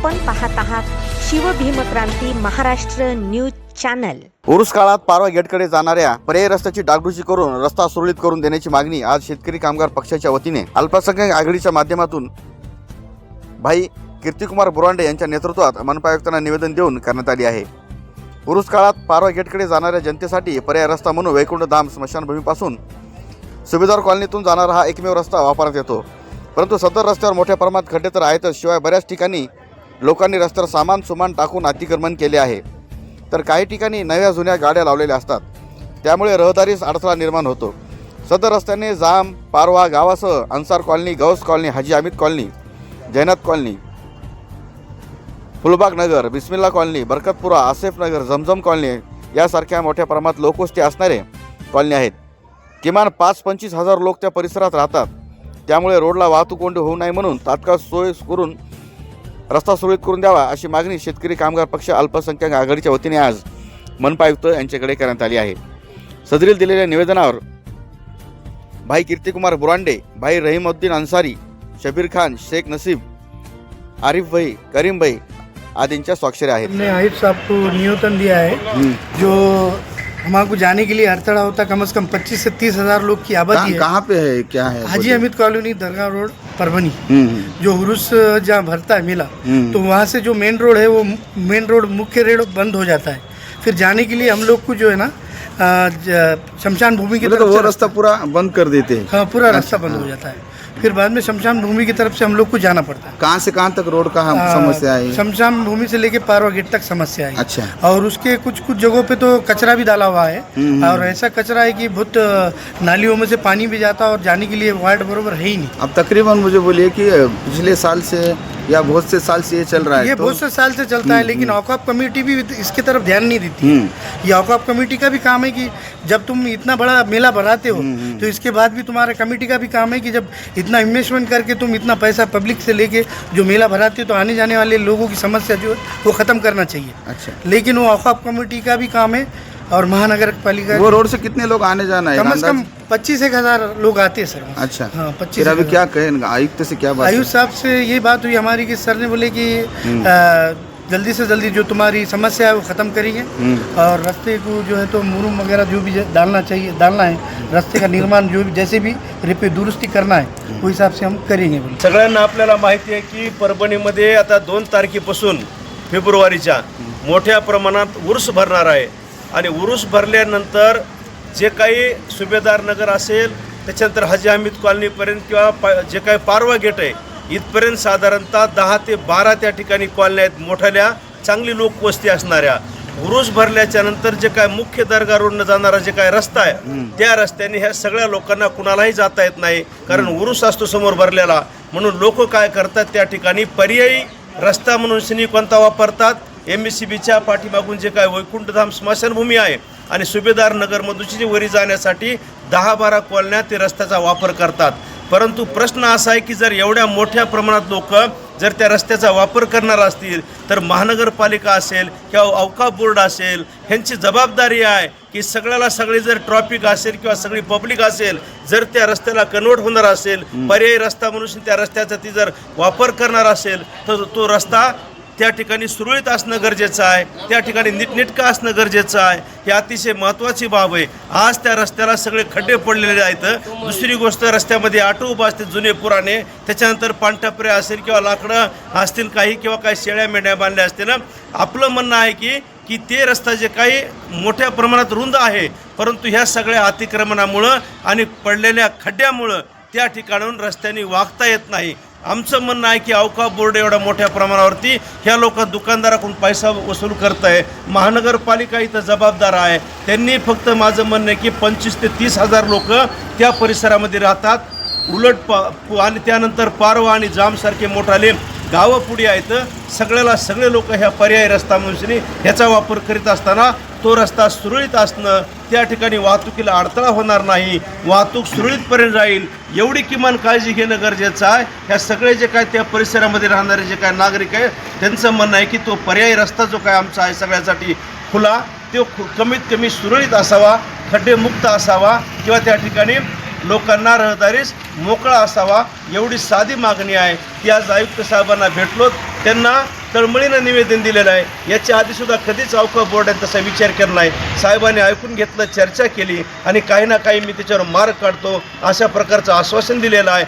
आपण पाहत आहात शिवभीमक्रांती महाराष्ट्र न्यूज चॅनल। उरूस काळात पारवा गेटकडे जाणाऱ्या पर्यायी रस्त्याची डागडुजी करून रस्ता सुरळीत करून देण्याची मागणी आज शेतकरी कामगार पक्षाच्या वतीने अल्पसंख्याक आघाडीच्या माध्यमातून भाई कीर्तिकुमार बुरांडे यांच्या नेतृत्वात मनपा आयुक्तांना निवेदन देऊन करण्यात आली आहे। उरूस काळात पारवा गेटकडे जाणाऱ्या जनतेसाठी पर्यायी रस्ता म्हणून वैकुंठ धाम स्मशानभूमीपासून सुभेदार कॉलनीतून जाणारा हा एकमेव रस्ता वापरण्यात येतो, परंतु सदर रस्त्यावर मोठ्या प्रमाणात खड्डे तर आहेतच, शिवाय बऱ्याच ठिकाणी लोकांनी रस्त्यावर सामान सुमान टाकून अतिक्रमण केले आहे, तर काही ठिकाणी नव्या जुन्या गाड्या लावलेल्या असतात, त्यामुळे रहदारीस अडथळा निर्माण होतो। सदर रस्त्याने जाम Parwa गावासह Ansar colony, Gauss colony, हाजी अमित कॉलनी, जैनात कॉलनी, फुलबाग नगर, बिस्मिल्ला कॉलनी, बरकतपुरा, आसेफ नगर, जमजम कॉलनी यासारख्या मोठ्या प्रमाणात लोकवस्ती असणारे कॉलनी आहेत। किमान 5-25 हजार लोक त्या परिसरात राहतात, त्यामुळे रोडला वाहतूक कोंडी होऊ नये म्हणून तात्काळ सोय करून रस्ता सुरळीत करून द्यावा अशी मागणी शेतकरी कामगार पक्ष अल्पसंख्याक आघाडीच्या वतीने आज मनपा आयुक्त यांच्याकडे करण्यात आली आहे। सदरील दिलेल्या निवेदनावर भाई कीर्तिकुमार बुरांडे, भाई रहीमुद्दीन अंसारी, शबीर खान, शेख नसीब, आरिफ भाई, करीम भाई आदि स्वाक्षरी आहेत। हमने आरिफ साहब को निवेदन दिया है जो हमारे जाने के लिए हड़ताल होता, कम से कम 25 से 30 हजार लोग की आबादी है। कहाँ पे है, क्या है? हाजी अमित कॉलोनी, दरगाह रोड, परभनी। जो उरुस जहाँ भरता है मेला, तो वहाँ से जो मेन रोड है वो मेन रोड मुख्य रोड बंद हो जाता है। फिर जाने के लिए हम लोग को जो है ना शमशान भूमि की तरफ वो रास्ता पूरा बंद कर देते हैं। हाँ, पूरा रास्ता बंद हो जाता है। फिर बाद में शमशान भूमि की तरफ से हम लोग को जाना पड़ता है। कहाँ से कहाँ तक रोड का हम समस्या है? शमशान भूमि से लेके पारवा गेट तक समस्या है। अच्छा। और उसके कुछ जगहों पे तो कचरा भी डाला हुआ है, और ऐसा कचरा है कि बहुत नालियों में से पानी भी जाता है और जाने के लिए वार्ड बरोबर है ही नहीं। अब तकरीबन मुझे बोलिए कि पिछले साल से या बहुत से साल से ये चल रहा है। ये बहुत से साल से चलता है, लेकिन औकाफ कमेटी भी इसके तरफ ध्यान नहीं देती है। ये औकाफ कमेटी का भी काम है कि जब तुम इतना बड़ा मेला बनाते हो तो इसके बाद भी तुम्हारा कमेटी का भी काम है कि जब इतना इन्वेस्टमेंट करके तुम इतना पैसा पब्लिक से लेके जो मेला बनाते हो तो आने जाने वाले लोगों की समस्या जो है वो ख़त्म करना चाहिए। अच्छा। लेकिन वो औकाफ कमेटी का भी काम है और महानगर पालिका। वो रोड से कितने लोग आने जाना है? कम से कम 25-1 हजार लोग आते हैं सर। अच्छा। हाँ, 25। फिर अभी क्या कहें आयुक्त से, क्या बात? आयुक्त साहब से ये बात हुई हमारी कि सर ने बोले कि जल्दी से जल्दी जो तुम्हारी समस्या है वो ख़त्म करेंगे, और रास्ते को जो है तो मुरुम वगैरह जो भी डालना चाहिए डालना है, रास्ते का निर्माण जो भी जैसे भी रिपेयर दुरुस्ती करना है वो हिसाब से हम करेंगे। सगळ्यांना आपल्याला माहिती आहे की परभणीमध्ये आता 2 तारखेपासून फेब्रुवारीच्या मोठ्या प्रमाणात उरूस भरणार आहे, आणि उरूस भरल्यानंतर जे काही सुभेदार नगर असेल, त्याच्यानंतर हाजी अमित कॉलनीपर्यंत किंवा जे काही पारवा गेट आहे इथपर्यंत साधारणतः 10 ते 12 त्या ठिकाणी कॉलन्या आहेत मोठ्या चांगली लोकवस्ती असणाऱ्या। उरूस भरल्याच्या नंतर जे काय मुख्य दर्गा रोडनं जाणारा जे काय रस्ता आहे त्या रस्त्याने ह्या सगळ्या लोकांना कुणालाही जाता येत नाही, कारण उरूस असतो समोर भरलेला, म्हणून लोक काय करतात त्या ठिकाणी पर्यायी रस्ता म्हणून शनी कोणता वापरतात, MSCBच्या पाठीमागून जे काय वैकुंठधाम स्मशानभूमी आहे आणि सुभेदार नगरमधून वरी जाण्यासाठी 10-12 कॉलन्या ते रस्त्याचा वापर करतात। परंतु प्रश्न असा आहे की जर एवढ्या मोठ्या प्रमाणात लोक जर त्या रस्त्याचा वापर करणार असतील तर महानगरपालिका असेल किंवा औकाफ बोर्ड असेल ह्यांची जबाबदारी आहे की सगळ्याला सगळी जर ट्रॅफिक असेल किंवा सगळी पब्लिक असेल जर त्या रस्त्याला कन्वर्ट होणार असेल, पर्यायी रस्ता म्हणून त्या रस्त्याचा ती जर वापर करणार असेल तर तो रस्ता त्या ठिकाणी सुरळीत असणं गरजेचं आहे, त्या ठिकाणी नीटनेटकं असणं गरजेचं आहे। ही अतिशय महत्त्वाची बाब आहे। आज त्या रस्त्याला सगळे खड्डे पडलेले आहेत। दुसरी गोष्ट, रस्त्यामध्ये ऑटो उभा असतील जुने पुराणे, त्याच्यानंतर पानटपरे असेल किंवा लाकडं असतील काही किंवा काही शेळ्या मेंढ्या बांधल्या असतील। आपलं म्हणणं आहे की ते रस्ता जे काही मोठ्या प्रमाणात रुंद आहे, परंतु ह्या सगळ्या अतिक्रमणामुळं आणि पडलेल्या खड्ड्यामुळं त्या ठिकाणाहून रस्त्याने वागता येत नाही। आमचं म्हणणं आहे की औकाफ बोर्ड एवढ्या मोठ्या प्रमाणावरती ह्या लोक दुकानदाराकडून पैसा वसूल करत आहे, महानगरपालिका इथं जबाबदार आहे। त्यांनी फक्त माझं म्हणणं आहे की 25 ते 30 हजार लोक त्या परिसरामध्ये राहतात, उलट आणि त्यानंतर पारवा आणि जामसारखे मोठाले गावं पुढे आहेत, सगळे लोक ह्या पर्यायी रस्ता म्हणून ह्याचा वापर करीत असताना तो रस्ता सुरळीत असणं, त्या ठिकाणी वाहतुकीला अडथळा होणार नाही, वाहतूक सुरळीतपर्यंत राहील एवढी किमान काळजी घेणं गरजेचं आहे। ह्या सगळे जे काय त्या परिसरामध्ये राहणारे जे काय नागरिक आहे त्यांचं म्हणणं आहे की तो पर्यायी रस्ता जो काय आमचा आहे सगळ्यासाठी खुला, तो कमीत कमी सुरळीत असावा, खड्डेमुक्त असावा, किंवा त्या ठिकाणी लोकांना रहदारीस मोकळा असावा एवढी साधी मागणी आहे. ती आज आयुक्त साहेबांना भेटलोत, त्यांना तळमळीनं निवेदन दिलेलं आहे. याच्या आधीसुद्धा कधीच औकाफ बोर्डाने तसा विचार केला नाही. साहेबांनी ऐकून घेतलं, चर्चा केली आणि काही ना काही मी त्याच्यावर मार्ग काढतो अशा प्रकारचं आश्वासन दिलेलं आहे.